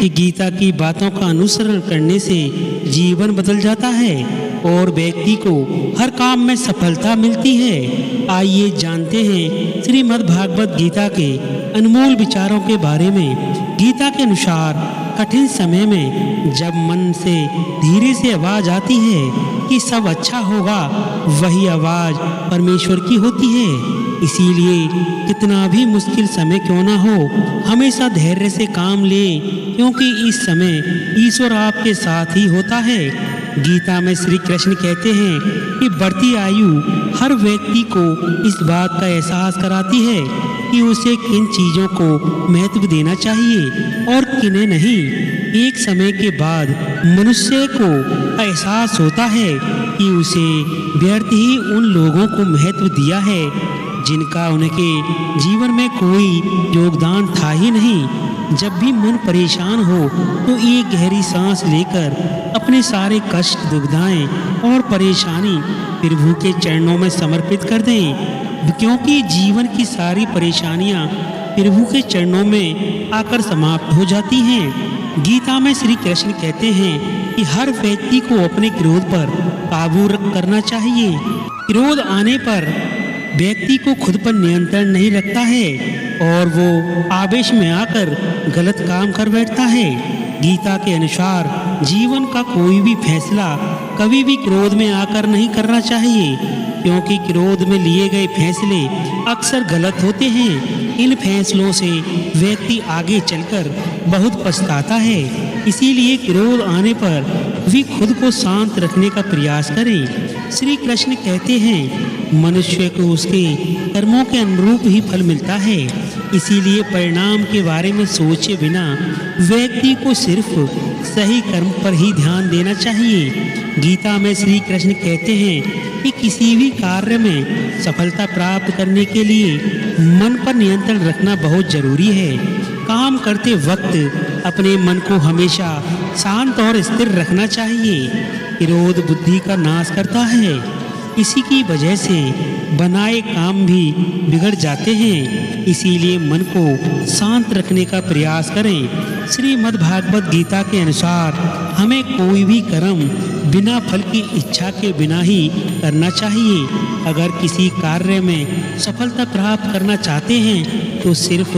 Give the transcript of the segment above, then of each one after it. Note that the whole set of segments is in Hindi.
कि गीता की बातों का अनुसरण करने से जीवन बदल जाता है और व्यक्ति को हर काम में सफलता मिलती है। आइए जानते हैं श्रीमद् भागवत गीता के अनमोल विचारों के बारे में। गीता के अनुसार कठिन समय में जब मन से धीरे से आवाज आती है कि सब अच्छा होगा, वही आवाज परमेश्वर की होती है। इसीलिए कितना भी मुश्किल समय क्यों ना हो, हमेशा धैर्य से काम लें, क्योंकि इस समय ईश्वर आपके साथ ही होता है। गीता में श्री कृष्ण कहते हैं कि बढ़ती आयु हर व्यक्ति को इस बात का एहसास कराती है कि उसे किन चीज़ों को महत्व देना चाहिए और किन्हें नहीं। एक समय के बाद मनुष्य को एहसास होता है कि उसे व्यर्थ ही उन लोगों को महत्व दिया है जिनका उनके जीवन में कोई योगदान था ही नहीं। जब भी मन परेशान हो तो एक गहरी सांस लेकर अपने सारे कष्ट, दुविधाएं और परेशानी प्रभु के चरणों में समर्पित कर दें, क्योंकि जीवन की सारी परेशानियां प्रभु के चरणों में आकर समाप्त हो जाती हैं। गीता में श्री कृष्ण कहते हैं कि हर व्यक्ति को अपने क्रोध पर काबू करना चाहिए। क्रोध आने पर व्यक्ति को खुद पर नियंत्रण नहीं रखता है और वो आवेश में आकर गलत काम कर बैठता है। गीता के अनुसार जीवन का कोई भी फैसला कभी भी क्रोध में आकर नहीं करना चाहिए, क्योंकि क्रोध में लिए गए फैसले अक्सर गलत होते हैं। इन फैसलों से व्यक्ति आगे चलकर बहुत पछताता है। इसीलिए क्रोध आने पर भी खुद को शांत रखने का प्रयास करें। श्री कृष्ण कहते हैं मनुष्य को उसके कर्मों के अनुरूप ही फल मिलता है। इसीलिए परिणाम के बारे में सोचे बिना व्यक्ति को सिर्फ सही कर्म पर ही ध्यान देना चाहिए। गीता में श्री कृष्ण कहते हैं कि किसी भी कार्य में सफलता प्राप्त करने के लिए मन पर नियंत्रण रखना बहुत जरूरी है। काम करते वक्त अपने मन को हमेशा शांत और स्थिर रखना चाहिए। क्रोध बुद्धि का नाश करता है, इसी की वजह से बनाए काम भी बिगड़ जाते हैं। इसीलिए मन को शांत रखने का प्रयास करें। श्रीमद् भागवत गीता के अनुसार हमें कोई भी कर्म बिना फल की इच्छा के बिना ही करना चाहिए। अगर किसी कार्य में सफलता प्राप्त करना चाहते हैं तो सिर्फ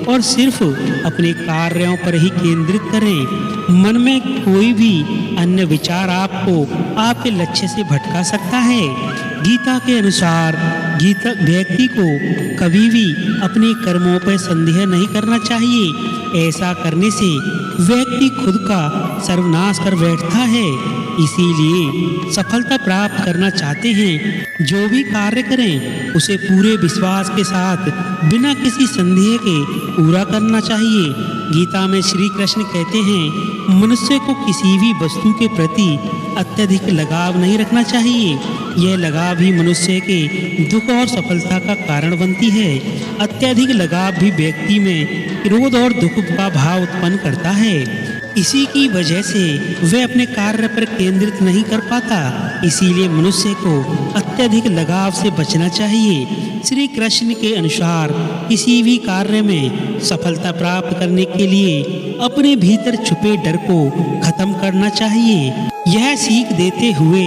और सिर्फ अपने कार्यों पर ही केंद्रित करें। मन में कोई भी अन्य विचार आपको आपके लक्ष्य से भटका सकता है। गीता के अनुसार व्यक्ति को कभी भी अपने कर्मों पर संदेह नहीं करना चाहिए। ऐसा करने से व्यक्ति खुद का सर्वनाश कर बैठता है। इसीलिए सफलता प्राप्त करना चाहते हैं, जो भी कार्य करें उसे पूरे विश्वास के साथ बिना किसी संदेह के पूरा करना चाहिए। गीता में श्री कृष्ण कहते हैं मनुष्य को किसी भी वस्तु के प्रति अत्यधिक लगाव नहीं रखना चाहिए। यह लगाव ही मनुष्य के दुख और सफलता का कारण बनती है। अत्यधिक लगाव भी व्यक्ति में क्रोध और दुख का भाव उत्पन्न करता है। इसी की वजह से वह अपने कार्य पर केंद्रित नहीं कर पाता। इसीलिए मनुष्य को अत्यधिक लगाव से बचना चाहिए। श्री कृष्ण के अनुसार किसी भी कार्य में सफलता प्राप्त करने के लिए अपने भीतर छुपे डर को खत्म करना चाहिए। यह सीख देते हुए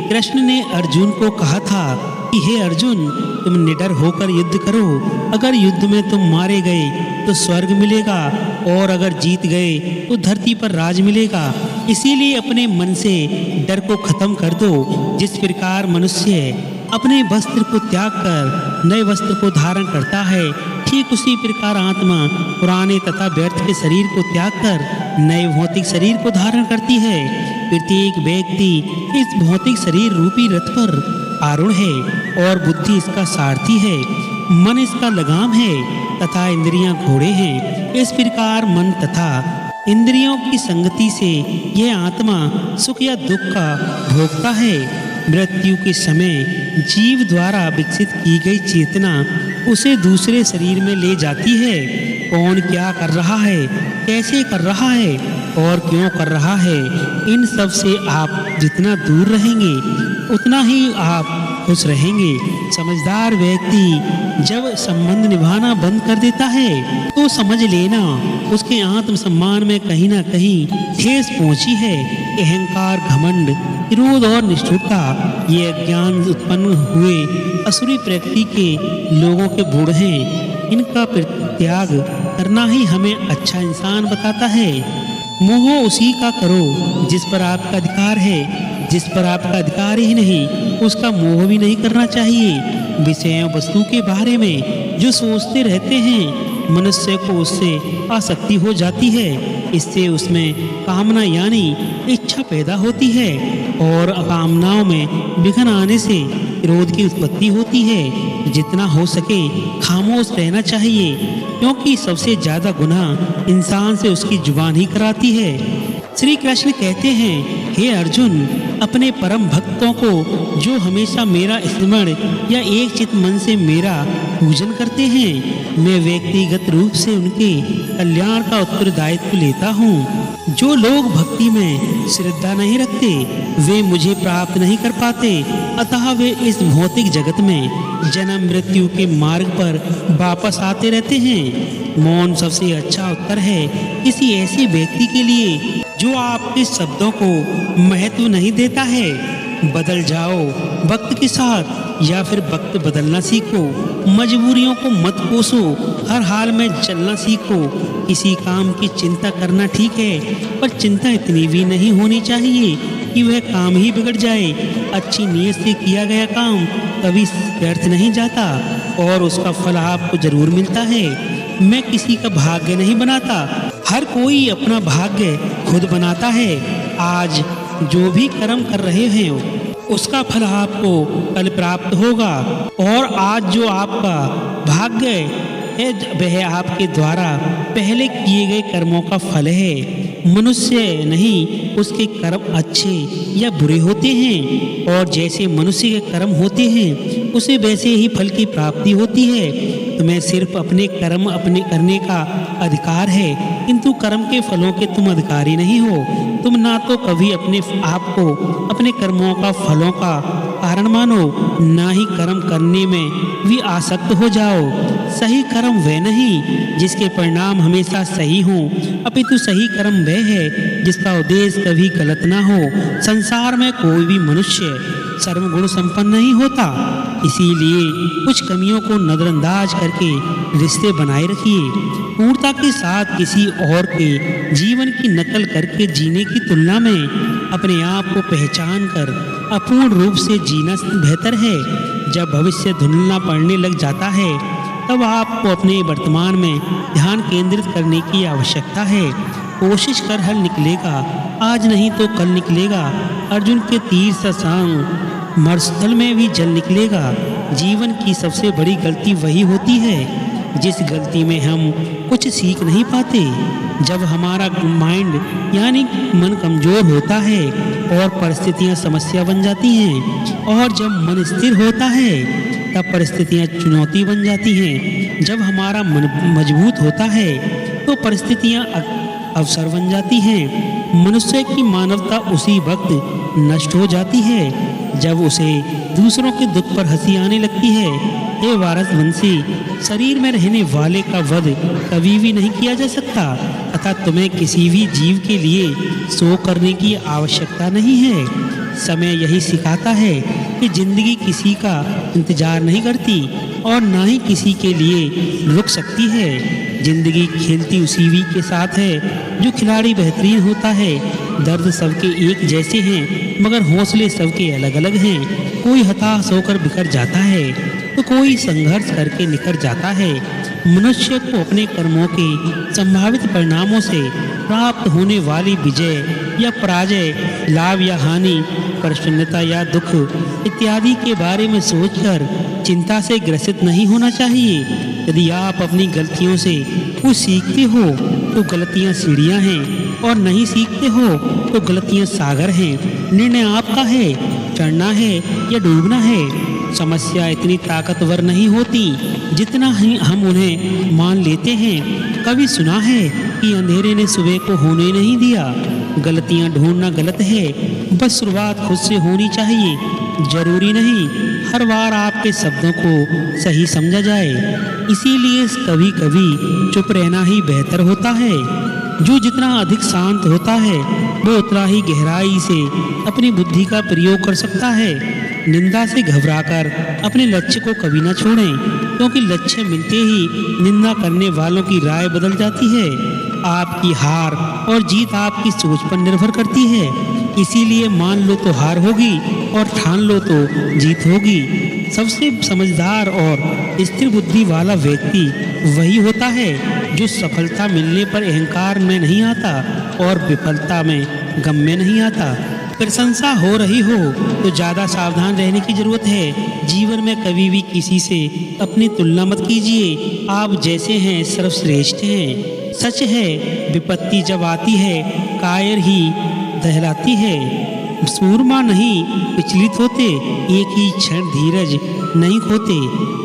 कृष्ण ने अर्जुन को कहा था कि हे अर्जुन, तुम निडर होकर युद्ध करो। अगर युद्ध में तुम मारे गए तो स्वर्ग मिलेगा और अगर जीत गए तो धरती पर राज मिलेगा। इसीलिए अपने मन से डर को खत्म कर दो। जिस प्रकार मनुष्य अपने वस्त्र को त्याग कर नए वस्त्र को धारण करता है, ठीक उसी प्रकार आत्मा पुराने तथा व्यर्थ के शरीर को त्याग कर नए भौतिक शरीर को धारण करती है। प्रत्येक व्यक्ति इस भौतिक शरीर रूपी रथ पर आरूढ़ है और बुद्धि इसका सारथी है। मन इसका लगाम है तथा इंद्रियां घोड़े हैं। इस प्रकार मन तथा इंद्रियों की संगति से यह आत्मा सुख या दुख का भोगता है। मृत्यु के समय जीव द्वारा विकसित की गई चेतना उसे दूसरे शरीर में ले जाती है। कौन क्या कर रहा है, कैसे कर रहा है और क्यों कर रहा है, इन सब से आप जितना दूर रहेंगे उतना ही आप खुश रहेंगे। समझदार व्यक्ति जब संबंध निभाना बंद कर देता है तो समझ लेना उसके आत्मसम्मान में कहीं ना कहीं ठेस पहुंची है। अहंकार, घमंड, क्रोध और निष्ठुरता ये अज्ञान उत्पन्न हुए असुरी प्रकृति के लोगों के गुण हैं। इनका परित्याग करना ही हमें अच्छा इंसान बताता है। मोह उसी का करो जिस पर आपका अधिकार है। जिस पर आपका अधिकार ही नहीं उसका मोह भी नहीं करना चाहिए। विषय वस्तु के बारे में जो सोचते रहते हैं मनुष्य को उससे आसक्ति हो जाती है। इससे उसमें कामना यानी इच्छा पैदा होती है और कामनाओं में विघ्न आने से क्रोध की उत्पत्ति होती है। जितना हो सके खामोश रहना चाहिए, क्योंकि सबसे ज्यादा गुनाह इंसान से उसकी जुबान ही कराती है। श्री कृष्ण कहते हैं, हे अर्जुन, अपने परम भक्तों को जो हमेशा मेरा स्मरण या एक चित मन से मेरा पूजन करते हैं, मैं व्यक्तिगत रूप से उनके कल्याण का उत्तरदायित्व लेता हूँ। जो लोग भक्ति में श्रद्धा नहीं रखते वे मुझे प्राप्त नहीं कर पाते, अतः वे इस भौतिक जगत में जन्म मृत्यु के मार्ग पर वापस आते रहते हैं। मौन सबसे अच्छा उत्तर है किसी ऐसे व्यक्ति के लिए जो आपके शब्दों को महत्व नहीं देता है। बदल जाओ वक्त के साथ या फिर वक्त बदलना सीखो। मजबूरियों को मत कोसो, हर हाल में चलना सीखो। किसी काम की चिंता करना ठीक है, पर चिंता इतनी भी नहीं होनी चाहिए कि वह काम ही बिगड़ जाए। अच्छी नीयत से किया गया काम कभी व्यर्थ नहीं जाता और उसका फल आपको जरूर मिलता है। मैं किसी का भाग्य नहीं बनाता, हर कोई अपना भाग्य खुद बनाता है। आज जो भी कर्म कर रहे हैं उसका फल आपको कल प्राप्त होगा, और आज जो आपका भाग्य है वह आपके द्वारा पहले किए गए कर्मों का फल है। मनुष्य नहीं उसके कर्म अच्छे या बुरे होते हैं, और जैसे मनुष्य के कर्म होते हैं उसे वैसे ही फल की प्राप्ति होती है। तुम्हें सिर्फ अपने कर्म अपने करने का अधिकार है, किंतु कर्म के फलों के तुम अधिकारी नहीं हो। तुम ना तो कभी अपने आप को अपने कर्मों का फलों का कारण मानो, ना ही कर्म करने में भी आसक्त हो जाओ। सही कर्म वह नहीं जिसके परिणाम हमेशा सही हों, अपितु सही कर्म वह है जिसका उद्देश्य कभी गलत ना हो। संसार में कोई भी मनुष्य सर्वगुण संपन्न नहीं होता, इसीलिए कुछ कमियों को नजरअंदाज करके रिश्ते बनाए रखिए। पूर्णता के साथ किसी और के जीवन की नकल करके जीने की तुलना में अपने आप को पहचान कर अपूर्ण रूप से जीना बेहतर है। जब भविष्य धुंधला पड़ने लग जाता है तब आपको अपने वर्तमान में ध्यान केंद्रित करने की आवश्यकता है। कोशिश कर हल निकलेगा, आज नहीं तो कल निकलेगा। अर्जुन के तीर से सांग मरुस्थल में भी जल निकलेगा। जीवन की सबसे बड़ी गलती वही होती है जिस गलती में हम कुछ सीख नहीं पाते। जब हमारा माइंड यानी मन कमजोर होता है और परिस्थितियां समस्या बन जाती हैं, और जब मन स्थिर होता है तब परिस्थितियां चुनौती बन जाती हैं। जब हमारा मन मजबूत होता है तो परिस्थितियां अवसर बन जाती हैं। मनुष्य की मानवता उसी वक्त नष्ट हो जाती है जब उसे दूसरों के दुख पर हंसी आने लगती है। हे वारसवंशी, शरीर में रहने वाले का वध कभी भी नहीं किया जा सकता, अतः तुम्हें किसी भी जीव के लिए शोक करने की आवश्यकता नहीं है। समय यही सिखाता है कि जिंदगी किसी का इंतजार नहीं करती और ना ही किसी के लिए रुक सकती है। जिंदगी खेलती उसी भी के साथ है जो खिलाड़ी बेहतरीन होता है। दर्द सबके एक जैसे हैं मगर हौसले सबके अलग अलग हैं। कोई हताश होकर बिखर जाता है तो कोई संघर्ष करके निखर जाता है। मनुष्य को अपने कर्मों के संभावित परिणामों से प्राप्त होने वाली विजय या पराजय, लाभ या हानि, प्रसन्नता या दुख इत्यादि के बारे में सोचकर चिंता से ग्रसित नहीं होना चाहिए। यदि आप अपनी गलतियों से कुछ सीखते हो तो गलतियां सीढ़ियां हैं, और नहीं सीखते हो तो गलतियां सागर हैं। निर्णय आपका है, चढ़ना है या डूबना है। समस्या इतनी ताकतवर नहीं होती जितना ही हम उन्हें मान लेते हैं। कभी सुना है कि अंधेरे ने सुबह को होने नहीं दिया। गलतियां ढूंढना गलत है, बस शुरुआत खुद से होनी चाहिए। जरूरी नहीं हर बार आपके शब्दों को सही समझा जाए, इसीलिए कभी कभी चुप रहना ही बेहतर होता है। जो जितना अधिक शांत होता है वो उतना ही गहराई से अपनी बुद्धि का प्रयोग कर सकता है। निंदा से घबराकर अपने लक्ष्य को कभी न छोड़ें, क्योंकि लक्ष्य मिलते ही निंदा करने वालों की राय बदल जाती है। आपकी हार और जीत आपकी सोच पर निर्भर करती है, इसीलिए मान लो तो हार होगी और ठान लो तो जीत होगी। सबसे समझदार और स्थिर बुद्धि वाला व्यक्ति वही होता है जो सफलता मिलने पर अहंकार में नहीं आता और विफलता में गम में नहीं आता। प्रशंसा हो रही हो तो ज़्यादा सावधान रहने की जरूरत है। जीवन में कभी भी किसी से अपनी तुलना मत कीजिए। आप जैसे हैं सर्वश्रेष्ठ हैं। सच है, विपत्ति जब आती है कायर ही दहलाती है। सूरमा नहीं विचलित होते, एक ही क्षण धीरज नहीं खोते।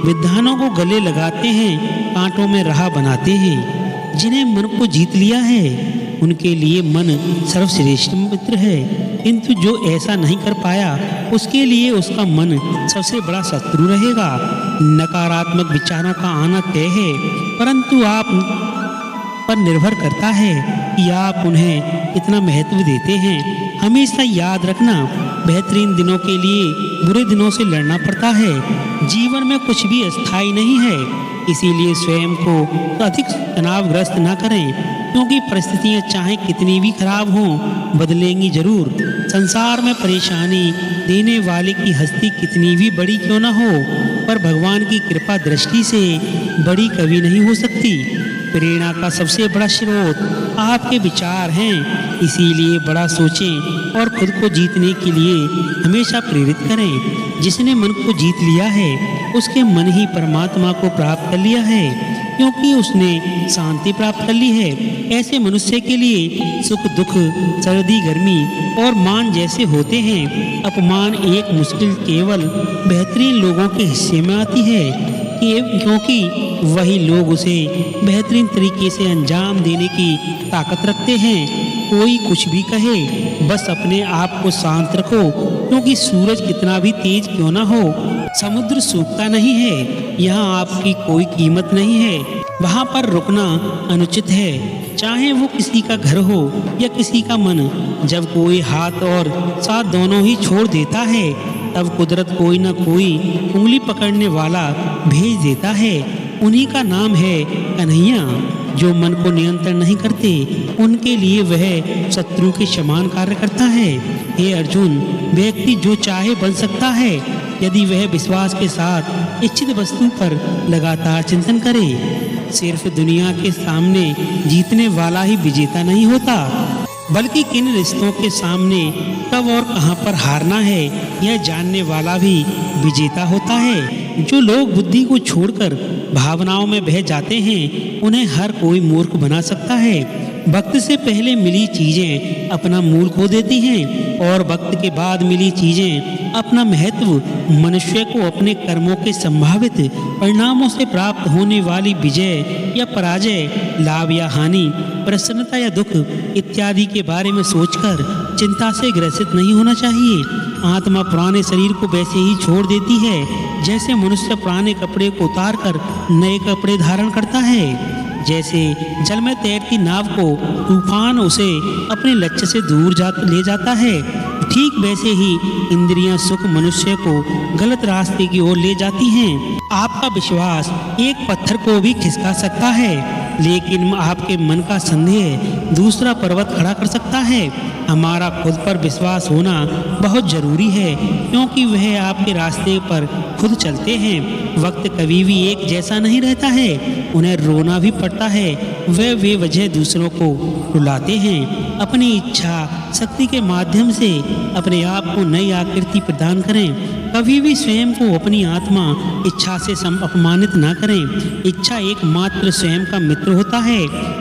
विद्वानों को गले लगाते हैं, कांटों में राह बनाते हैं। जिन्हें मन को जीत लिया है उनके लिए मन सर्वश्रेष्ठ मित्र है, किंतु जो ऐसा नहीं कर पाया उसके लिए उसका मन सबसे बड़ा शत्रु रहेगा। नकारात्मक विचारों का आना तय है, परंतु आप पर निर्भर करता है कि आप उन्हें कितना महत्व देते हैं। हमेशा याद रखना, बेहतरीन दिनों के लिए बुरे दिनों से लड़ना पड़ता है। जीवन में कुछ भी अस्थायी नहीं है, इसीलिए स्वयं को अधिक तनावग्रस्त न करें, क्योंकि परिस्थितियां चाहे कितनी भी खराब हों बदलेंगी जरूर। संसार में परेशानी देने वाले की हस्ती कितनी भी बड़ी क्यों न हो, पर भगवान की कृपा दृष्टि से बड़ी कभी नहीं हो सकती। प्रेरणा का सबसे बड़ा स्रोत आपके विचार हैं, इसीलिए बड़ा सोचें और खुद को जीतने के लिए हमेशा प्रेरित करें। जिसने मन को जीत लिया है उसके मन ही परमात्मा को प्राप्त कर लिया है, क्योंकि उसने शांति प्राप्त कर ली है। ऐसे मनुष्य के लिए सुख दुख, सर्दी गर्मी और मान जैसे होते हैं, अपमान एक मुश्किल केवल बेहतरीन लोगों के हिस्से में आती है, क्योंकि वही लोग उसे बेहतरीन तरीके से अंजाम देने की ताकत रखते हैं। कोई कुछ भी कहे, बस अपने आप को शांत रखो, क्योंकि सूरज कितना भी तेज क्यों ना हो, समुद्र सूखता नहीं है। यहाँ आपकी कोई कीमत नहीं है, वहाँ पर रुकना अनुचित है, चाहे वो किसी का घर हो या किसी का मन। जब कोई हाथ और साथ दोनों ही छोड़ देता है, तब कुदरत कोई न कोई उंगली पकड़ने वाला भेज देता है। उन्हीं का नाम है कन्हैया। जो मन को नियंत्रण नहीं करते उनके लिए वह शत्रु के समान कार्य करता है। हे अर्जुन, व्यक्ति जो चाहे बन सकता है यदि वह विश्वास के साथ इच्छित वस्तु पर लगातार चिंतन करे। सिर्फ दुनिया के सामने जीतने वाला ही विजेता नहीं होता, बल्कि किन रिश्तों के सामने कब और कहां पर हारना है यह जानने वाला भी विजेता होता है। जो लोग बुद्धि को छोड़कर भावनाओं में बह जाते हैं उन्हें हर कोई मूर्ख बना सकता है। वक्त से पहले मिली चीजें अपना मूल खो देती हैं और वक्त के बाद मिली चीजें अपना महत्व। मनुष्य को अपने कर्मों के संभावित परिणामों से प्राप्त होने वाली विजय या पराजय, लाभ या हानि, प्रसन्नता या दुख इत्यादि के बारे में सोचकर चिंता से ग्रसित नहीं होना चाहिए। आत्मा पुराने शरीर को वैसे ही छोड़ देती है जैसे मनुष्य पुराने कपड़े को उतार कर नए कपड़े धारण करता है। जैसे जल में तैरती नाव को तूफान उसे अपने लक्ष्य से दूर ले जाता है, ठीक वैसे ही इंद्रियां सुख मनुष्य को गलत रास्ते की ओर ले जाती हैं। आपका विश्वास एक पत्थर को भी खिसका सकता है, लेकिन आपके मन का संदेह दूसरा पर्वत खड़ा कर सकता है। हमारा खुद पर विश्वास होना बहुत जरूरी है, क्योंकि वह आपके रास्ते पर खुद चलते हैं। वक्त कभी भी एक जैसा नहीं रहता है, उन्हें रोना भी पड़ता है। वे वजह दूसरों को रुलाते हैं। अपनी इच्छा शक्ति के माध्यम से अपने आप को नई आकृति प्रदान करें। कभी भी स्वयं को अपनी आत्मा इच्छा से अपमानित ना करें। इच्छा एकमात्र स्वयं का मित्र होता है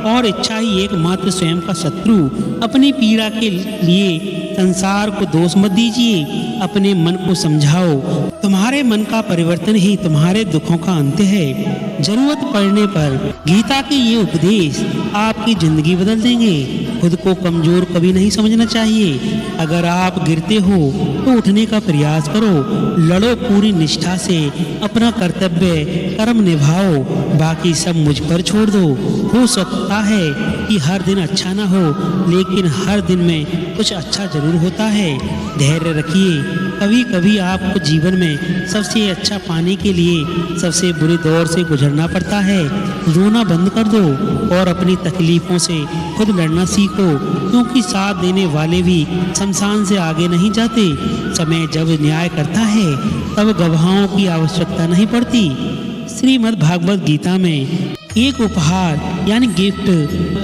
और इच्छा ही एकमात्र स्वयं का शत्रु। अपनी पीड़ा के लिए संसार को दोष मत दीजिए, अपने मन को समझाओ। तुम्हारे मन का परिवर्तन ही तुम्हारे दुखों का अंत है। जरूरत पड़ने पर गीता के ये उपदेश आपकी जिंदगी बदल देंगे। खुद को कमजोर कभी नहीं समझना चाहिए। अगर आप गिरते हो तो उठने का प्रयास करो। लड़ो पूरी निष्ठा से, अपना कर्तव्य कर्म निभाओ, बाकी सब मुझ पर छोड़ दो। हो सकता है कि हर दिन अच्छा ना हो, लेकिन हर दिन में कुछ अच्छा जरूर होता है। धैर्य रखिए। कभी कभी आपको जीवन में सबसे अच्छा पाने के लिए सबसे बुरे दौर से गुजरना पड़ता है। रोना बंद कर दो और अपनी तकलीफों से खुद लड़ना सीखो, क्योंकि साथ देने वाले भी शमशान से आगे नहीं जाते। समय जब न्याय करता है तब गवाहों की आवश्यकता नहीं पड़ती। श्रीमद् भागवत गीता में एक उपहार यानी गिफ्ट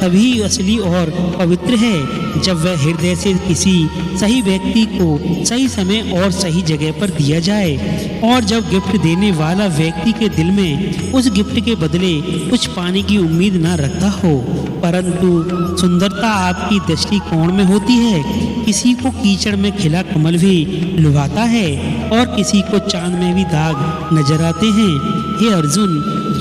तभी असली और पवित्र है जब वह हृदय से किसी सही व्यक्ति को सही समय और सही जगह पर दिया जाए, और जब गिफ्ट देने वाला व्यक्ति के दिल में उस गिफ्ट के बदले कुछ पाने की उम्मीद न रखता हो, परंतु सुंदरता आपकी दृष्टिकोण में होती है। किसी को कीचड़ में खिला कमल भी लुभाता है और किसी को चांद में भी दाग नजर आते हैं। हे अर्जुन,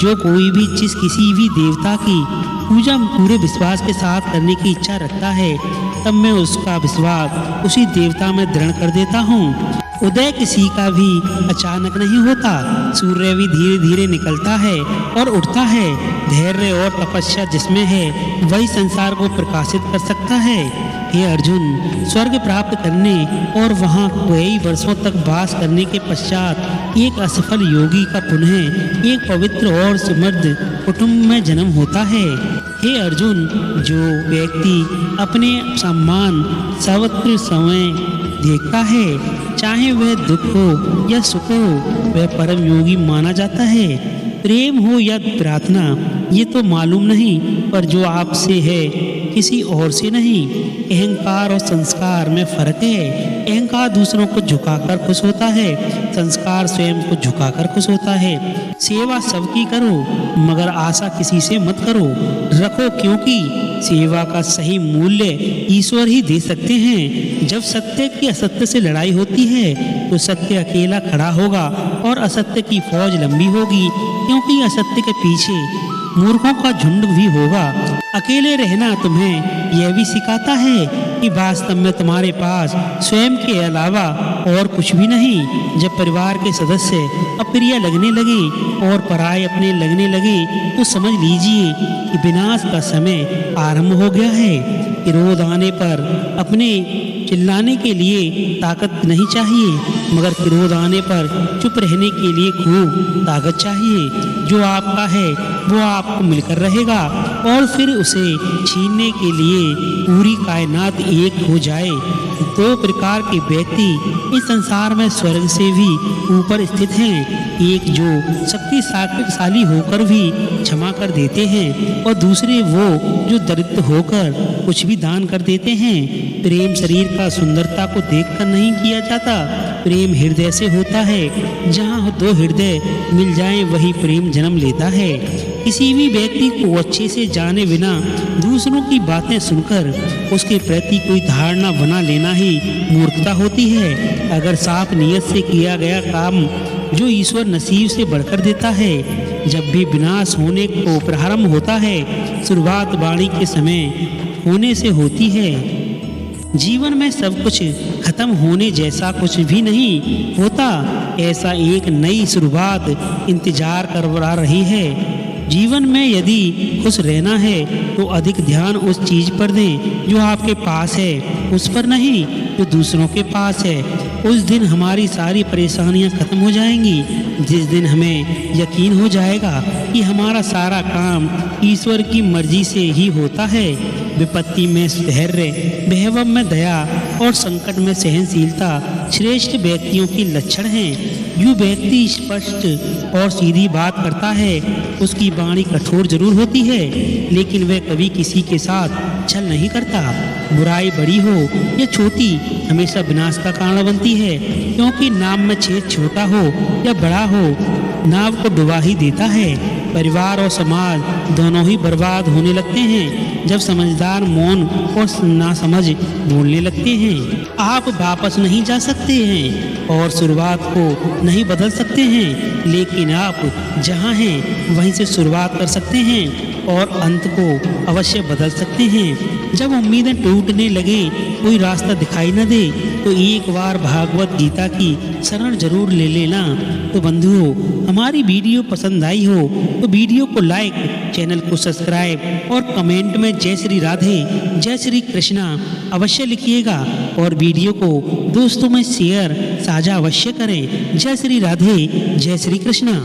जो कोई भी चीज किसी भी देवता की पूजा पूरे विश्वास के साथ करने की इच्छा रखता है, तब मैं उसका विश्वास उसी देवता में दृढ़ कर देता हूँ। उदय किसी का भी अचानक नहीं होता। सूर्य भी धीरे धीरे निकलता है और उठता है। धैर्य और तपस्या जिसमें है वही संसार को प्रकाशित कर सकता है। हे अर्जुन, स्वर्ग प्राप्त करने और वहाँ कई वर्षों तक वास करने के पश्चात एक असफल योगी का पुनः एक पवित्र और समृद्ध कुटुंब में जन्म होता है। हे अर्जुन, जो व्यक्ति अपने सम्मान सर्वत्र समय देखता है, चाहे वह दुख हो या सुख हो, वह परम योगी माना जाता है। प्रेम हो या प्रार्थना ये तो मालूम नहीं, पर जो आपसे है किसी और से नहीं। अहंकार और संस्कार में फर्क है। अहंकार दूसरों को झुकाकर खुश होता है, संस्कार स्वयं को झुकाकर खुश होता है। सेवा सबकी करो, मगर आशा किसी से मत करो रखो, क्योंकि सेवा का सही मूल्य ईश्वर ही दे सकते हैं। जब सत्य की असत्य से लड़ाई होती है तो सत्य अकेला खड़ा होगा और असत्य की फौज लंबी होगी, क्योंकि असत्य के पीछे मूर्खों का झुंड भी होगा। अकेले रहना तुम्हें यह भी सिखाता है कि वास्तव में तुम्हारे पास स्वयं के अलावा और कुछ भी नहीं। जब परिवार के सदस्य अप्रिय लगने लगे और पराये अपने लगने लगे तो समझ लीजिए कि विनाश का समय आरंभ हो गया है। क्रोध आने पर अपने चिल्लाने के लिए ताकत नहीं चाहिए, मगर क्रोध आने पर चुप रहने के लिए खूब ताकत चाहिए। जो आपका है वो आपको मिलकर रहेगा, और फिर उसे छीनने के लिए पूरी कायनात एक हो जाए। दो प्रकार के व्यक्ति इस संसार में स्वर्ग से भी ऊपर स्थित हैं। एक जो शक्तिशाली होकर भी क्षमा कर देते हैं, और दूसरे वो जो दरिद्र होकर कुछ भी दान कर देते हैं। प्रेम शरीर का सुंदरता को देखकर नहीं किया जाता, प्रेम हृदय से होता है। जहाँ दो हृदय मिल जाएं वही प्रेम जन्म लेता है। किसी भी व्यक्ति को अच्छे से जाने बिना दूसरों की बातें सुनकर उसके प्रति कोई धारणा बना लेना ही मूर्खता होती है। अगर साफ नियत से किया गया काम जो ईश्वर नसीब से बढ़कर देता है, जब भी विनाश होने को प्रारंभ होता है, शुरुआत वाणी के समय होने से होती है। जीवन में सब कुछ खत्म होने जैसा कुछ भी नहीं होता, ऐसा एक नई शुरुआत इंतजार करवा रही है। जीवन में यदि खुश रहना है तो अधिक ध्यान उस चीज पर दें जो आपके पास है, उस पर नहीं जो दूसरों के पास है। उस दिन हमारी सारी परेशानियां खत्म हो जाएंगी, जिस दिन हमें यकीन हो जाएगा कि हमारा सारा काम ईश्वर की मर्जी से ही होता है। विपत्ति में धैर्य, वैभव में दया और संकट में सहनशीलता श्रेष्ठ व्यक्तियों की लक्षण हैं। जो व्यक्ति स्पष्ट और सीधी बात करता है उसकी वाणी कठोर जरूर होती है, लेकिन वह कभी किसी के साथ छल नहीं करता। बुराई बड़ी हो या छोटी हमेशा विनाश का कारण बनती है, क्योंकि नाव में छेद छोटा हो या बड़ा हो नाव को डुबा ही देता है। परिवार और समाज दोनों ही बर्बाद होने लगते हैं जब समझदार मौन और नासमझ बोलने लगते हैं। आप वापस नहीं जा सकते हैं और शुरुआत को नहीं बदल सकते हैं, लेकिन आप जहां हैं वहीं से शुरुआत कर सकते हैं और अंत को अवश्य बदल सकते हैं। जब उम्मीदें टूटने लगे, कोई रास्ता दिखाई न दे, तो एक बार भागवत गीता की शरण जरूर ले लेना। तो बंधुओं, हमारी वीडियो पसंद आई हो तो वीडियो को लाइक, चैनल को सब्सक्राइब और कमेंट में जय श्री राधे, जय श्री कृष्णा अवश्य लिखिएगा और वीडियो को दोस्तों में शेयर साझा अवश्य करें। जय श्री राधे, जय श्री कृष्णा।